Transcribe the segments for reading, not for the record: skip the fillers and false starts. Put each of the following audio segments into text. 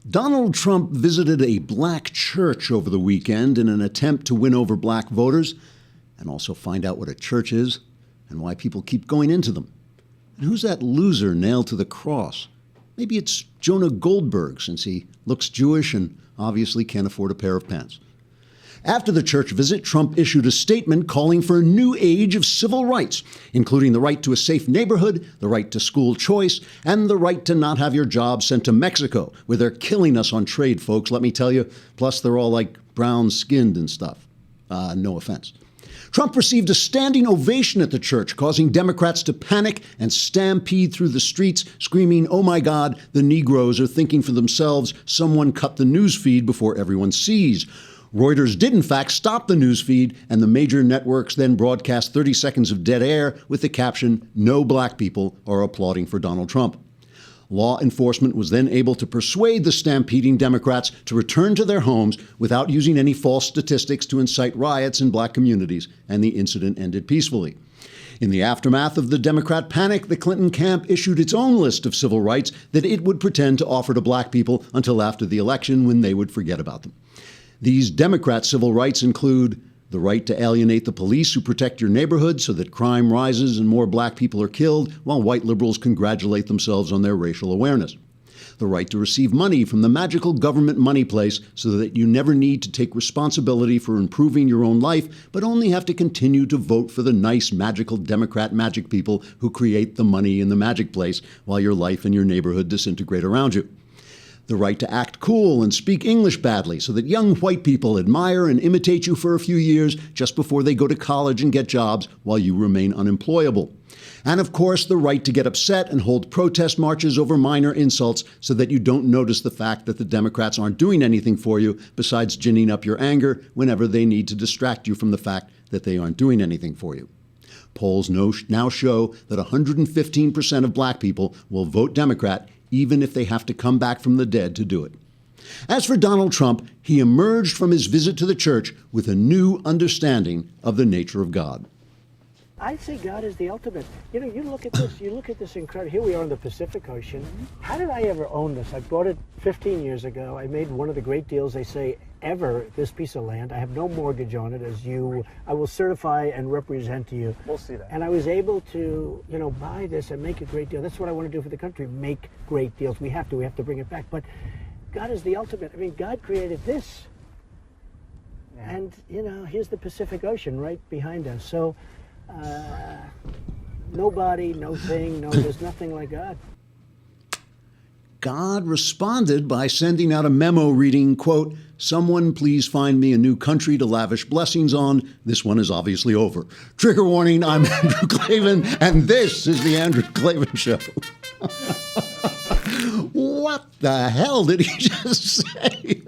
Donald Trump visited a black church over the weekend in an attempt to win over black voters and also find out what a church is and why people keep going into them. And who's that loser nailed to the cross? Maybe it's Jonah Goldberg, since he looks Jewish and obviously can't afford a pair of pants. After the church visit, Trump issued a statement calling for a new age of civil rights, including the right to a safe neighborhood, the right to school choice, and the right to not have your job sent to Mexico, where they're killing us on trade, folks, let me tell you. Plus, they're all like brown-skinned and stuff. No offense. Trump received a standing ovation at the church, causing Democrats to panic and stampede through the streets, screaming, "Oh my God, the Negroes are thinking for themselves. Someone cut the news feed before everyone sees." Reuters did, in fact, stop the news feed, and the major networks then broadcast 30 seconds of dead air with the caption, "No black people are applauding for Donald Trump." Law enforcement was then able to persuade the stampeding Democrats to return to their homes without using any false statistics to incite riots in black communities, and the incident ended peacefully. In the aftermath of the Democrat panic, the Clinton camp issued its own list of civil rights that it would pretend to offer to black people until after the election, when they would forget about them. These Democrat civil rights include the right to alienate the police who protect your neighborhood so that crime rises and more black people are killed, while white liberals congratulate themselves on their racial awareness. The right to receive money from the magical government money place so that you never need to take responsibility for improving your own life, but only have to continue to vote for the nice, magical Democrat magic people who create the money in the magic place while your life and your neighborhood disintegrate around you. The right to act cool and speak English badly so that young white people admire and imitate you for a few years just before they go to college and get jobs while you remain unemployable. And of course, the right to get upset and hold protest marches over minor insults so that you don't notice the fact that the Democrats aren't doing anything for you besides ginning up your anger whenever they need to distract you from the fact that they aren't doing anything for you. Polls now show that 115% of black people will vote Democrat even if they have to come back from the dead to do it. As for Donald Trump, he emerged from his visit to the church with a new understanding of the nature of God. I say God is the ultimate. You know, you look at this incredible, here we are in the Pacific Ocean. How did I ever own this? I bought it 15 years ago. I made one of the great deals, they say, ever, this piece of land. I have no mortgage on it, as you, I will certify and represent to you. We'll see that. And I was able to, buy this and make a great deal. That's what I want to do for the country, make great deals. We have to bring it back. But God is the ultimate. I mean, God created this. Yeah. And, here's the Pacific Ocean right behind us. So, nobody, no thing, there's nothing like God. God responded by sending out a memo reading, quote, "Someone please find me a new country to lavish blessings on. This one is obviously over." Trigger warning, I'm Andrew Klavan, and this is The Andrew Klavan Show. What the hell did he just say?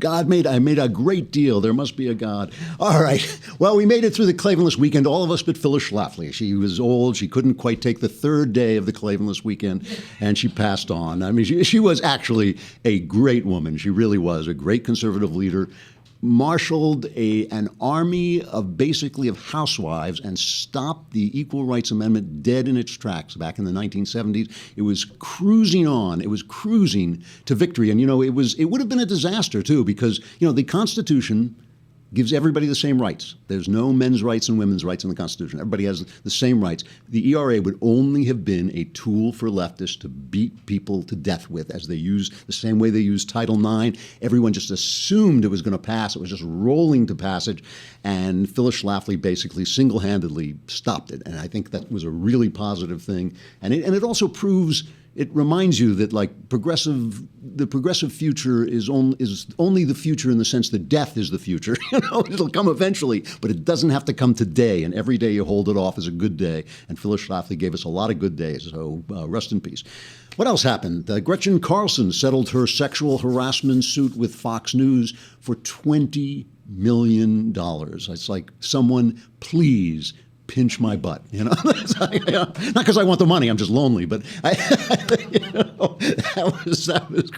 I made a great deal. There must be a God. All right. Well, we made it through the Klavanless weekend, all of us but Phyllis Schlafly. She was old. She couldn't quite take the third day of the Klavanless weekend, and she passed on. I mean, she was actually a great woman. She really was a great conservative leader. Marshaled an army of housewives and stopped the Equal Rights Amendment dead in its tracks back in the 1970s. It was cruising on. It was cruising to victory. And, it would have been a disaster, too, because, the Constitution gives everybody the same rights. There's no men's rights and women's rights in the Constitution. Everybody has the same rights. The ERA would only have been a tool for leftists to beat people to death with, as they use the same way they use Title IX. Everyone just assumed it was going to pass. It was just rolling to passage. And Phyllis Schlafly basically single-handedly stopped it. And I think that was a really positive thing. And it also proves, it reminds you that the progressive future is only the future in the sense that death is the future. It'll come eventually, but it doesn't have to come today. And every day you hold it off is a good day. And Phyllis Schlafly gave us a lot of good days. So rest in peace. What else happened? Gretchen Carlson settled her sexual harassment suit with Fox News for $20 million. It's like, someone please pinch my butt, Not because I want the money, I'm just lonely, but that was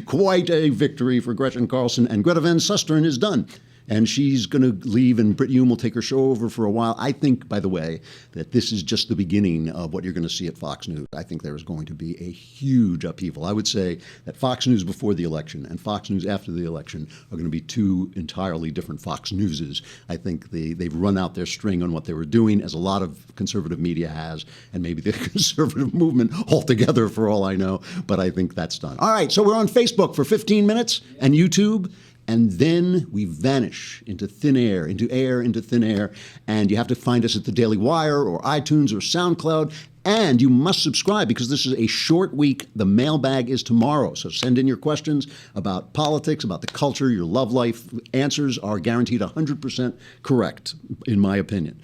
quite a victory for Gretchen Carlson. And Greta Van Susteren is done. and she's going to leave, and Brit Hume will take her show over for a while. I think, by the way, that this is just the beginning of what you're going to see at Fox News. I think there is going to be a huge upheaval. I would say that Fox News before the election and Fox News after the election are going to be two entirely different Fox Newses. I think they've run out their string on what they were doing, as a lot of conservative media has, and maybe the conservative movement altogether, for all I know. But I think that's done. All right, so we're on Facebook for 15 minutes and YouTube. And then we vanish into thin air, into thin air. And you have to find us at the Daily Wire or iTunes or SoundCloud. And you must subscribe, because this is a short week. The mailbag is tomorrow. So send in your questions about politics, about the culture, your love life. Answers are guaranteed 100% correct, in my opinion.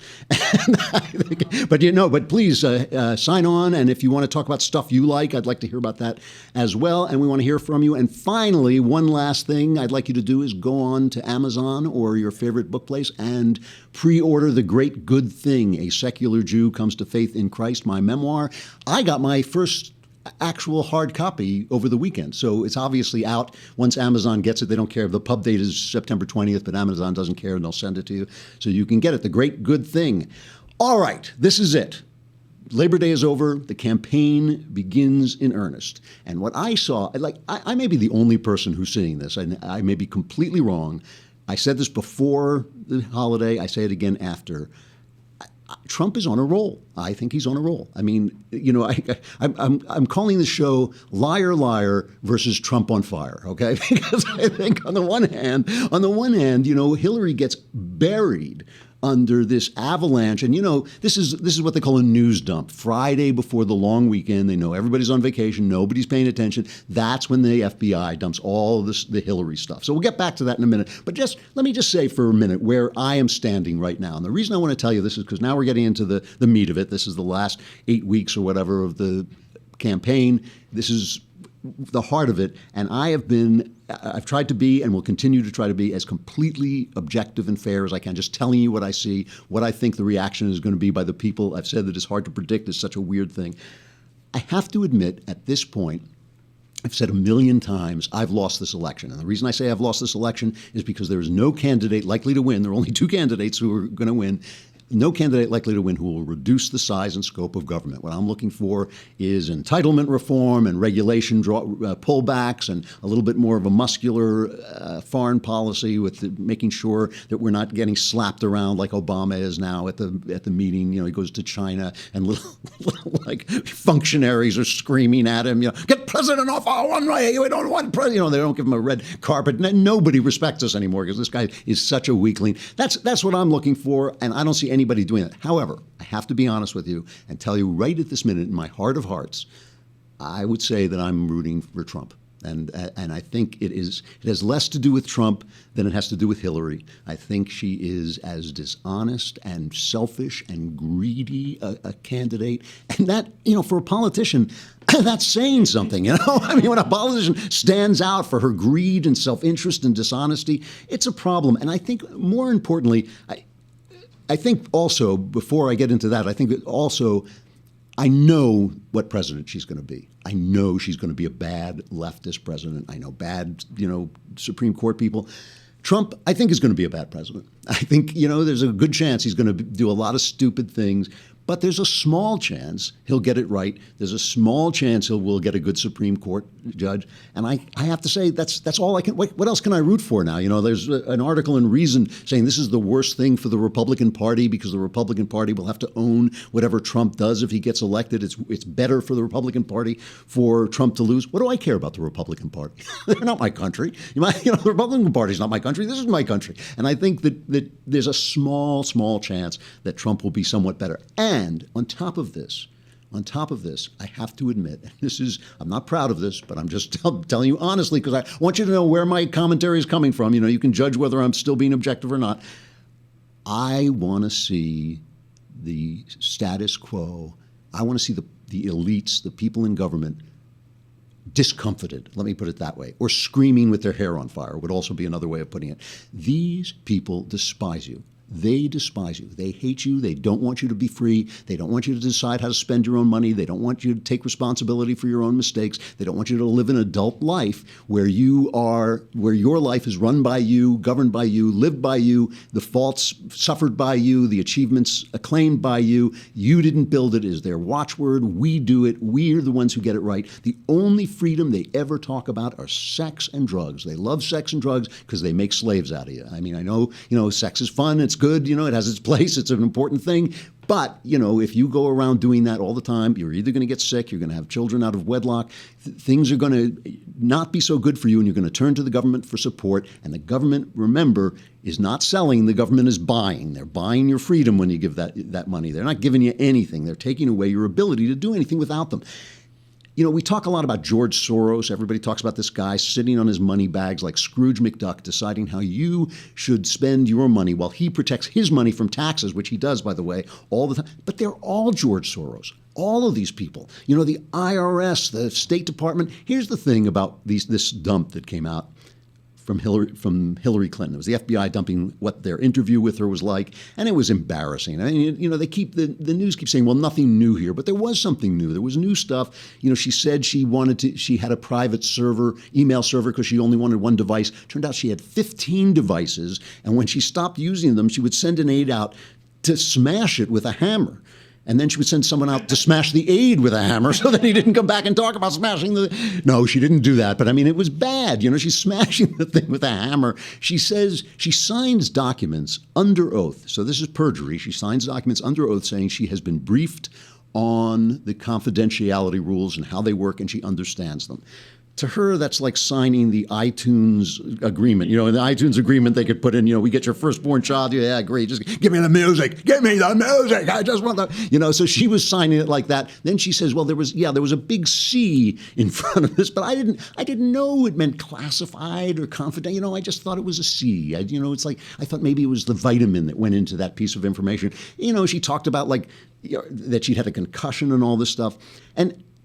But please sign on. And if you want to talk about stuff you like, I'd like to hear about that as well. And we want to hear from you. And finally, one last thing I'd like you to do is go on to Amazon or your favorite book place and pre-order The Great Good Thing, A Secular Jew Comes to Faith in Christ, my memoir. I got my first actual hard copy over the weekend, so it's obviously out. Once Amazon gets it, they don't care. The pub date is September 20th, but Amazon doesn't care, and they'll send it to you. So you can get it, The Great Good Thing. All right, this is it. Labor Day is over. The campaign begins in earnest. And what I saw, I may be the only person who's seeing this, and I may be completely wrong. I said this before the holiday. I say it again after. Trump is on a roll. I think he's on a roll. I mean, I'm calling the show Liar, Liar versus Trump on Fire, okay? Because I think on the one hand, Hillary gets buried under this avalanche. And, this is what they call a news dump. Friday before the long weekend, they know everybody's on vacation, nobody's paying attention. That's when the FBI dumps all the Hillary stuff. So we'll get back to that in a minute. But let me just say for a minute where I am standing right now. And the reason I want to tell you this is because now we're getting into the meat of it. This is the last 8 weeks or whatever of the campaign. This is the heart of it. And I've tried to be, and will continue to try to be, as completely objective and fair as I can, just telling you what I see, what I think the reaction is going to be by the people. I've said that it's hard to predict. It's such a weird thing. I have to admit, at this point, I've said a million times, I've lost this election. And the reason I say I've lost this election is because there is no candidate likely to win. There are only two candidates who are going to win. No candidate likely to win who will reduce the size and scope of government. What I'm looking for is entitlement reform and regulation pullbacks, and a little bit more of a muscular foreign policy with making sure that we're not getting slapped around like Obama is now at the meeting. He goes to China and little like functionaries are screaming at him. Get president off our runway. We don't want president. They don't give him a red carpet. Nobody respects us anymore because this guy is such a weakling. That's what I'm looking for, and I don't see anybody doing that. However, I have to be honest with you and tell you right at this minute, in my heart of hearts, I would say that I'm rooting for Trump. And I think it has less to do with Trump than it has to do with Hillary. I think she is as dishonest and selfish and greedy a candidate. And that, for a politician, that's saying something, I mean, when a politician stands out for her greed and self-interest and dishonesty, it's a problem. And I think more importantly, I think also, before I get into that, I think that also I know what president she's going to be. I know she's going to be a bad leftist president. I know bad, Supreme Court people. Trump, I think, is going to be a bad president. I think, there's a good chance he's going to do a lot of stupid things. But there's a small chance he'll get it right. There's a small chance he will get a good Supreme Court judge. And I have to say, that's all I can. What else can I root for now? There's an article in Reason saying this is the worst thing for the Republican Party because the Republican Party will have to own whatever Trump does if he gets elected. It's better for the Republican Party for Trump to lose. What do I care about the Republican Party? They're not my country. The Republican Party is not my country. This is my country. And I think that there's a small chance that Trump will be somewhat better. And on top of this, I have to admit, I'm not proud of this, but I'm just telling you honestly, because I want you to know where my commentary is coming from. You can judge whether I'm still being objective or not. I want to see the status quo. I want to see the elites, the people in government, discomfited, let me put it that way, or screaming with their hair on fire would also be another way of putting it. These people despise you. They despise you. They hate you. They don't want you to be free. They don't want you to decide how to spend your own money. They don't want you to take responsibility for your own mistakes. They don't want you to live an adult life where your life is run by you, governed by you, lived by you, the faults suffered by you, the achievements acclaimed by you. You didn't build it is their watchword. We do it. We're the ones who get it right. The only freedom they ever talk about are sex and drugs. They love sex and drugs because they make slaves out of you. I mean, I know, sex is fun. It's good. It has its place. It's an important thing. But, if you go around doing that all the time, you're either going to get sick, you're going to have children out of wedlock, things are going to not be so good for you, and you're going to turn to the government for support. And the government, remember, is not selling. The government is buying. They're buying your freedom when you give that money. They're not giving you anything. They're taking away your ability to do anything without them. We talk a lot about George Soros. Everybody talks about this guy sitting on his money bags like Scrooge McDuck, deciding how you should spend your money while he protects his money from taxes, which he does, by the way, all the time. But they're all George Soros. All of these people. The IRS, the State Department. Here's the thing about this dump that came out from Hillary Clinton. It was the FBI dumping what their interview with her was like, and it was embarrassing. I mean, the news keeps saying, well, nothing new here, but there was something new. There was new stuff. She said she had a private server, email server, because she only wanted one device. Turned out she had 15 devices, and when she stopped using them, she would send an aide out to smash it with a hammer. And then she would send someone out to smash the aide with a hammer so that he didn't come back and talk about smashing the... No, she didn't do that. But I mean, it was bad. She's smashing the thing with a hammer. She says she signs documents under oath. So this is perjury. She signs documents under oath saying she has been briefed on the confidentiality rules and how they work, and she understands them. To her, that's like signing the iTunes agreement. In the iTunes agreement, they could put in, we get your firstborn child. Yeah, great. Just give me the music. Give me the music. I just want the, so she was signing it like that. Then she says, well, there was a big C in front of this, but I didn't know it meant classified or confidential. I just thought it was a C. It's like, I thought maybe it was the vitamin that went into that piece of information. She talked about that she'd had a concussion and all this stuff.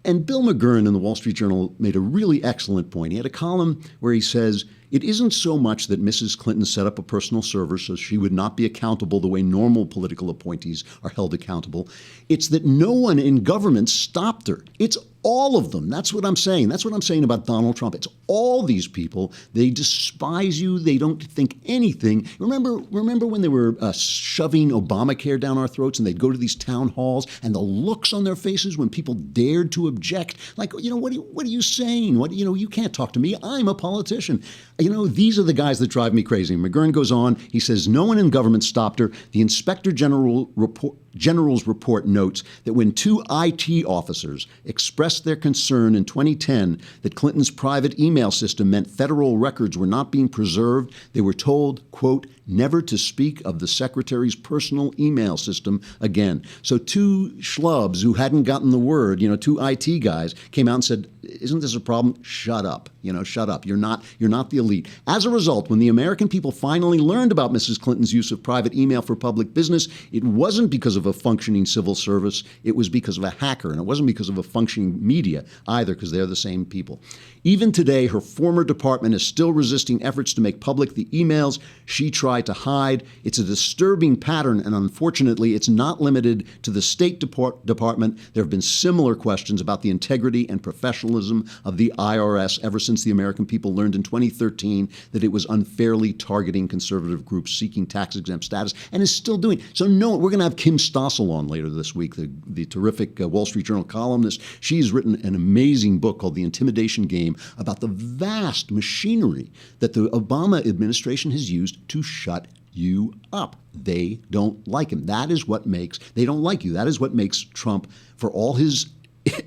And Bill McGurn in the Wall Street Journal made a really excellent point. He had a column where he says, it isn't so much that Mrs. Clinton set up a personal server so she would not be accountable the way normal political appointees are held accountable. It's that no one in government stopped her. It's all of them. That's what I'm saying. That's what I'm saying about Donald Trump. It's all these people. They despise you. They don't think anything. Remember when they were shoving Obamacare down our throats, and they'd go to these town halls, and the looks on their faces when people dared to object, like, what are you saying? You can't talk to me. I'm a politician. These are the guys that drive me crazy. McGurn goes on. He says, no one in government stopped her. The Inspector General's report notes that when two IT officers expressed their concern in 2010 that Clinton's private email system meant federal records were not being preserved, they were told, quote, never to speak of the secretary's personal email system again. So two schlubs who hadn't gotten the word, two IT guys, came out and said, isn't this a problem? Shut up. Shut up. You're not the elite. As a result, when the American people finally learned about Mrs. Clinton's use of private email for public business, it wasn't because of a functioning civil service. It was because of a hacker. And it wasn't because of a functioning media either, because they're the same people. Even today, her former department is still resisting efforts to make public the emails she tried to hide. It's a disturbing pattern, and unfortunately, it's not limited to the State Department. There have been similar questions about the integrity and professionalism of the IRS ever since the American people learned in 2013 that it was unfairly targeting conservative groups seeking tax-exempt status, and is still doing. So no, we're going to have Kim Stossel on later this week, the terrific Wall Street Journal columnist. She's written an amazing book called The Intimidation Game about the vast machinery that the Obama administration has used to shut you up. They don't like him. They don't like you. That is what makes Trump, for all his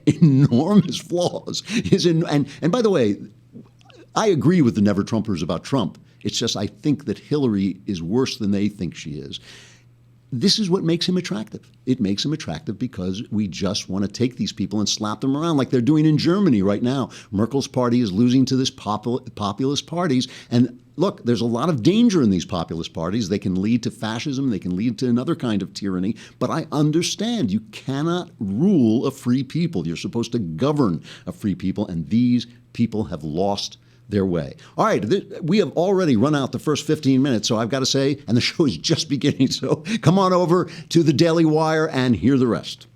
enormous flaws, and by the way, I agree with the Never Trumpers about Trump. It's just I think that Hillary is worse than they think she is. This is what makes him attractive. It makes him attractive because we just want to take these people and slap them around like they're doing in Germany right now. Merkel's party is losing to this populist parties. And look, there's a lot of danger in these populist parties. They can lead to fascism. They can lead to another kind of tyranny. But I understand you cannot rule a free people. You're supposed to govern a free people. And these people have lost their way. All right, we have already run out the first 15 minutes, so I've got to say, and the show is just beginning, so come on over to the Daily Wire and hear the rest.